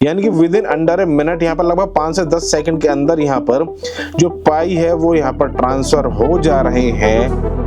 यानी कि within under a minute यहाँ पर लगभग 5 से 10 सेकंड के अंदर यहाँ पर जो पाई है वो यहाँ पर ट्रांसफर हो जा रहे हैं।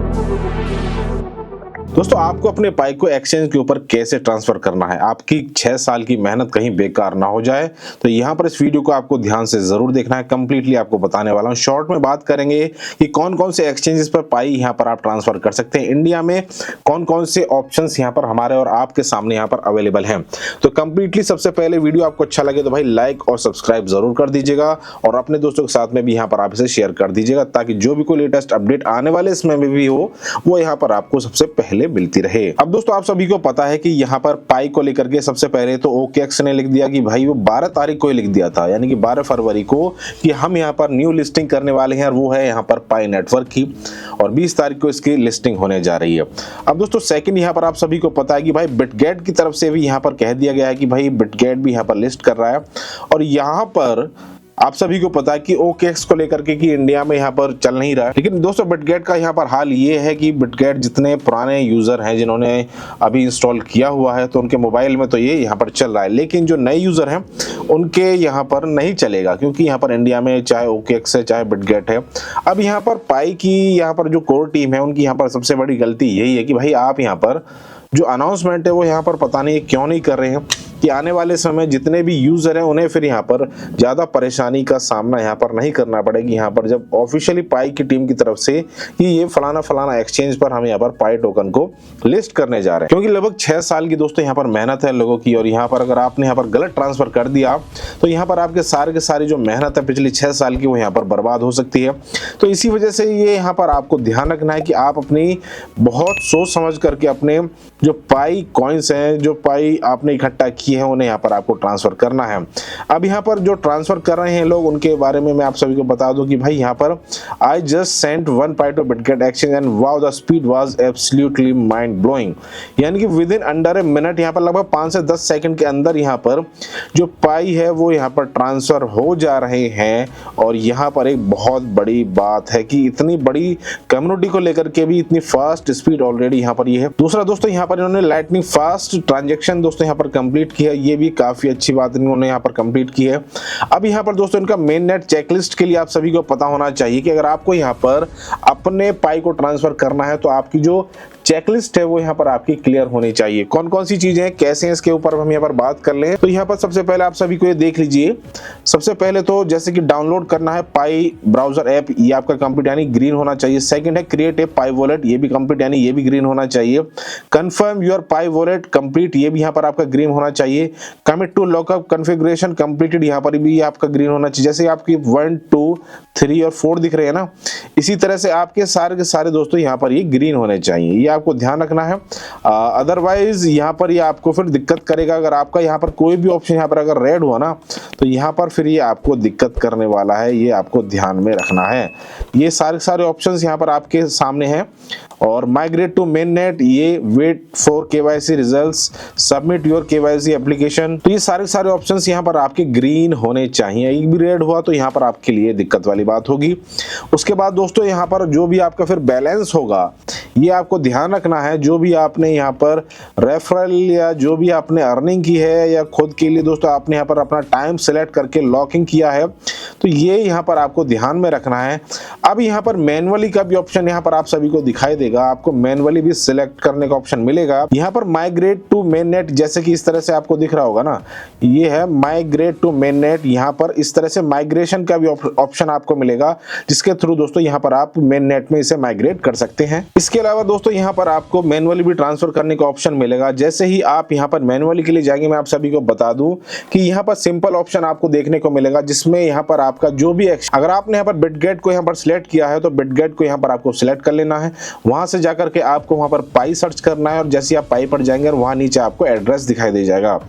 दोस्तों आपको अपने पाई को एक्सचेंज के ऊपर कैसे ट्रांसफर करना है, आपकी 6 साल की मेहनत कहीं बेकार ना हो जाए, तो यहाँ पर इस वीडियो को आपको ध्यान से जरूर देखना है। कंप्लीटली आपको बताने वाला हूँ। शॉर्ट में बात करेंगे कि कौन कौन से एक्सचेंजेस पर पाई यहाँ पर आप ट्रांसफर कर सकते हैं, इंडिया में कौन कौन से ऑप्शंस यहाँ पर हमारे और आपके सामने यहाँ पर अवेलेबल हैं। तो कंप्लीटली सबसे पहले वीडियो आपको अच्छा लगे तो भाई लाइक और सब्सक्राइब जरूर कर दीजिएगा और अपने दोस्तों के साथ में भी यहाँ पर आप इसे शेयर कर दीजिएगा, ताकि जो भी कोई लेटेस्ट अपडेट आने वाले इसमें भी हो वो यहाँ पर आपको सबसे पहले मिलती रहे। अब दोस्तों आप सभी को पता है कि यहाँ पर पाई को लेकर के सबसे पहले तो OKX ने लिख दिया कि भाई वो 12 तारीख को ही लिख दिया था, यानी कि 12 फरवरी को, कि हम यहाँ पर न्यू लिस्टिंग करने वाले हैं और वो है यहाँ पर पाई नेटवर्क की, और 20 तारीख को इसकी लिस्टिंग होने जा रही है। अब दोस्तों सेकंड यहाँ पर आप सभी को पता है कि भाई बिटगेट की तरफ से भी यहाँ पर कह दिया गया है कि भाई बिटगेट भी यहाँ पर लिस्ट कर रहा है, और यहाँ पर आप सभी को पता है कि OKX को लेकर के कि इंडिया में यहाँ पर चल नहीं रहा है। लेकिन दोस्तों बिटगेट का यहाँ पर हाल ये है कि बिटगेट जितने पुराने यूजर हैं जिन्होंने अभी इंस्टॉल किया हुआ है तो उनके मोबाइल में तो ये यहाँ पर चल रहा है, लेकिन जो नए यूजर हैं उनके यहाँ पर नहीं चलेगा, क्योंकि यहाँ पर इंडिया में चाहे OKX है चाहे बिटगेट है। अब यहाँ पर पाई की यहाँ पर जो कोर टीम है उनकी यहाँ पर सबसे बड़ी गलती यही है कि भाई आप यहाँ पर जो अनाउंसमेंट है वो यहाँ पर पता नहीं क्यों नहीं कर रहे हैं कि आने वाले समय जितने भी यूजर हैं उन्हें फिर यहाँ पर ज्यादा परेशानी का सामना यहाँ पर नहीं करना पड़ेगी, यहाँ पर जब ऑफिशियली पाई की टीम की तरफ से कि ये फलाना फलाना एक्सचेंज पर हम यहाँ पर पाई टोकन को लिस्ट करने जा रहे हैं। क्योंकि लगभग 6 साल की दोस्तों यहाँ पर मेहनत है लोगों की, और यहाँ पर अगर आपने यहाँ पर गलत ट्रांसफर कर दिया तो यहाँ पर आपके सारे के सारी जो मेहनत है पिछली 6 साल की वो यहाँ पर बर्बाद हो सकती है। तो इसी वजह से ये यहाँ पर आपको ध्यान रखना है कि आप अपनी बहुत सोच समझ करके अपने जो पाई कॉइन्स हैं, जो पाई आपने इकट्ठा की है, उन्हें यहाँ पर आपको ट्रांसफर करना है। अब यहाँ पर जो ट्रांसफर कर रहे हैं लोग उनके बारे में मैं आप सभी को बता दूं कि भाई यहाँ पर I just sent 1 Pi to Bitget exchange and wow the speed was absolutely mind blowing, यानी कि within under a minute यहाँ पर लगभग 5 से 10 सेकंड के अंदर यहाँ पर जो पाई है वो यहाँ पर ट्रांसफर हो जा रहे हैं। और यहाँ पर एक बहुत बड़ी बात है कि इतनी बड़ी कम्युनिटी को लेकर के भी इतनी फास्ट स्पीड ऑलरेडी यहाँ पर ये है। दूसरा दोस्तों यहाँ पर इन्होंने लाइटनिंग फास्ट ट्रांजेक्शन दोस्तों यहाँ पर कंप्लीट की है, ये भी काफी अच्छी बात इन्होंने यहाँ पर कंप्लीट की है। अब यहाँ पर दोस्तों इनका मेन नेट चेकलिस्ट के लिए आप सभी को पता होना चाहिए कि अगर आपको यहाँ पर अपने पाई को ट्रांसफर करना है तो आपकी जो चेकलिस्ट है वो यहाँ पर आपकी क्लियर होनी चाहिए। कौन कौन सी चीजें हैं, कैसे हैं, इसके ऊपर हम यहाँ पर बात कर लें। तो यहाँ पर सबसे पहले आप सभी को ये देख लीजिए, सबसे पहले तो जैसे कि डाउनलोड करना है पाई ब्राउजर ऐप, ये आपका कंप्लीट यानी ग्रीन होना चाहिए। सेकंड है क्रिएट ए पाई वॉलेट, ये भी कंप्लीट यानी ये भी ग्रीन होना चाहिए। Confirm your Pi wallet complete, ये भी यहाँ पर आपका ग्रीन होना चाहिए। Commit to lockup configuration completed, यहाँ पर भी आपका ग्रीन होना चाहिए। जैसे आपकी 1 2 3 और 4 दिख रहे हैं ना, इसी तरह से आपके सारे के सारे दोस्तों यहाँ पर ये ग्रीन होने चाहिए, ये आपको ध्यान रखना है। अदरवाइज यहाँ पर ये आपको फिर दिक्कत करेगा। अगर आपका यहाँ पर कोई भी ऑप्शन यहाँ पर अगर रेड हुआ ना तो यहाँ पर फिर ये आपको दिक्कत करने वाला है, ये आपको ध्यान में रखना है। ये सारे ऑप्शंस यहाँ पर आपके सामने हैं। और माइग्रेट टू मेन नेट, ये wait for KYC results, submit your KYC application, तो ये सारे ऑप्शंस यहाँ पर आपके ग्रीन होने चाहिए। एक भी रेड हुआ तो यहाँ पर आपके लिए दिक्कत वाली बात होगी। उसके बाद दोस्तों यहाँ पर जो भी आपका फिर बैलेंस होगा ये आपको ध्यान रखना है। जो भी आपने यहाँ पर रेफरल या जो भी आपने अर्निंग की है या खुद के लिए दोस्तों आपने यहाँ पर अपना टाइम सेलेक्ट करके लॉकिंग किया है तो ये यहाँ पर आपको ध्यान में रखना है। अब यहाँ पर मैनुअली का भी ऑप्शन यहाँ पर आप सभी को दिखाई देगा, आपको मैनुअली भी सिलेक्ट करने का ऑप्शन मिलेगा। यहाँ पर माइग्रेट टू मेन नेट, जैसे कि इस तरह से आपको दिख रहा होगा ना, ये है माइग्रेट टू मेन नेट। यहाँ पर इस तरह से माइग्रेशन का भी ऑप्शन आपको मिलेगा, जिसके थ्रू दोस्तों यहाँ पर आप मेन नेट में इसे माइग्रेट कर सकते हैं। इसके अलावा दोस्तों यहाँ पर आपको मैनुअली भी ट्रांसफर करने का ऑप्शन मिलेगा। जैसे ही आप यहाँ पर मैनुअली के लिए जाएंगे, मैं आप सभी को बता दूं कि यहाँ पर सिंपल ऑप्शन आपको देखने को मिलेगा, जिसमें यहाँ पर आपका जो भी अगर आपने यहाँ पर बिटगेट को यहाँ पर सिलेक्ट किया है तो बिटगेट को यहाँ पर आपको सिलेक्ट कर लेना है। वहां से जाकर के आपको वहां पर पाई सर्च करना है, और जैसे आप पाई पर जाएंगे और वहां नीचे आपको एड्रेस दिखाई दे जाएगा।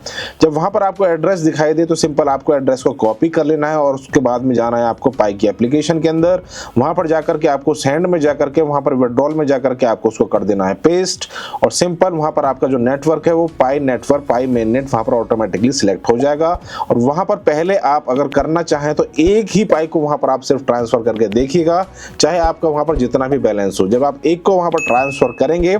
जब वहां पर आपको एड्रेस दिखाई दे तो सिंपल आपको एड्रेस को कॉपी कर लेना है, और उसके बाद में जाना है आपको पाई की एप्लीकेशन के अंदर। वहां पर जाकर के आपको सेंड में जाकर के वहां पर विड्रॉल में जाकर के आपको उसको कर देना है पेस्ट, और सिंपल वहां पर आपका जो नेटवर्क है वो पाई नेटवर्क, पाई मेन नेट वहां पर ऑटोमेटिकली सिलेक्ट हो जाएगा। और वहां पर पहले आप अगर करना चाहें तो एक ही पाई को वहां पर आप सिर्फ ट्रांसफर करके देखिएगा, चाहे आपका वहां पर जितना भी बैलेंस हो। जब आप एक को वहां पर ट्रांसफर करेंगे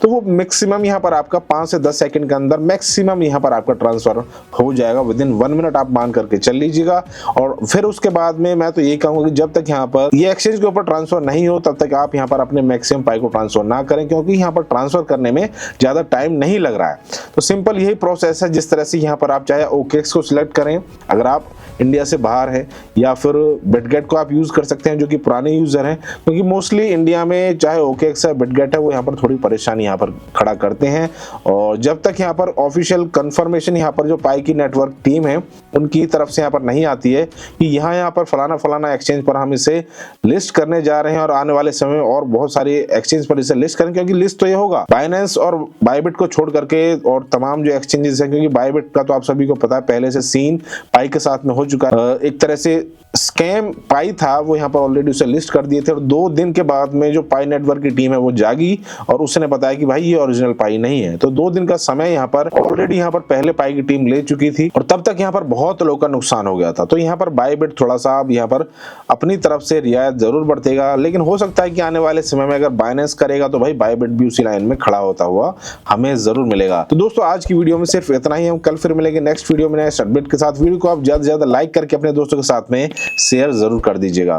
तो वो मैक्सिमम यहां पर आपका 5 से 10 सेकंड के अंदर मैक्सिमम यहां पर आपका ट्रांसफर हो जाएगा। विदिन 1 मिनट आप मान करके चल लीजिएगा। और फिर उसके बाद में मैं तो यही कहूंगा कि जब तक यहां पर ये एक्सचेंज के ऊपर ट्रांसफर नहीं हो तब तक आप यहां पर अपने मैक्सिमम पाई को ट्रांसफर ना करें, क्योंकि यहां पर ट्रांसफर करने में ज्यादा टाइम नहीं लग रहा है। तो सिंपल यही प्रोसेस है। जिस तरह से यहां पर आप चाहे OKX को सिलेक्ट करें अगर आप इंडिया से बाहर है, या फिर बिटगेट को आप यूज कर सकते हैं जो कि पुराने यूजर हैं, क्योंकि मोस्टली इंडिया में चाहे OKX है बिटगेट है वो यहाँ पर थोड़ी परेशानी यहाँ पर खड़ा करते हैं। और जब तक यहाँ पर ऑफिशियल कंफर्मेशन यहाँ पर जो पाई की नेटवर्क टीम है उनकी तरफ से यहाँ पर नहीं आती है कि यहाँ पर फलाना एक्सचेंज पर हम इसे लिस्ट करने जा रहे हैं और आने वाले समय में और बहुत सारी एक्सचेंज पर इसे लिस्ट करें, क्योंकि लिस्ट तो ये होगा बाइनेंस और बायबिट को छोड़ करके और तमाम जो एक्सचेंजेस हैं, क्योंकि बायबिट का तो आप सभी को पता है पहले से सीन पाई के साथ में हो चुका है। एक तरह से स्कैम पाई था वो यहाँ पर ऑलरेडी उसे लिस्ट कर दिए थे, और 2 दिन के बाद में जो पाई नेटवर्क की टीम है वो जागी और उसने बताया कि भाई ये ओरिजिनल पाई नहीं है। तो 2 दिन का समय यहाँ पर ऑलरेडी यहाँ पर पहले पाई की टीम ले चुकी थी और तब तक यहाँ पर बहुत लोगों का नुकसान हो गया था। तो यहाँ पर बायबिट थोड़ा सा यहाँ पर अपनी तरफ से रियायत जरूर बरतेगा, लेकिन हो सकता है कि आने वाले समय में अगर बाइनेंस करेगा तो भाई बायबिट भी उसी लाइन में खड़ा होता हुआ हमें जरूर मिलेगा। तो दोस्तों आज की वीडियो में सिर्फ इतना ही। हम कल फिर मिलेंगे नेक्स्ट वीडियो में नए अपडेट के साथ। वीडियो को आप ज्यादा से ज्यादा लाइक करके अपने दोस्तों के साथ में शेयर जरूर कर दीजिएगा।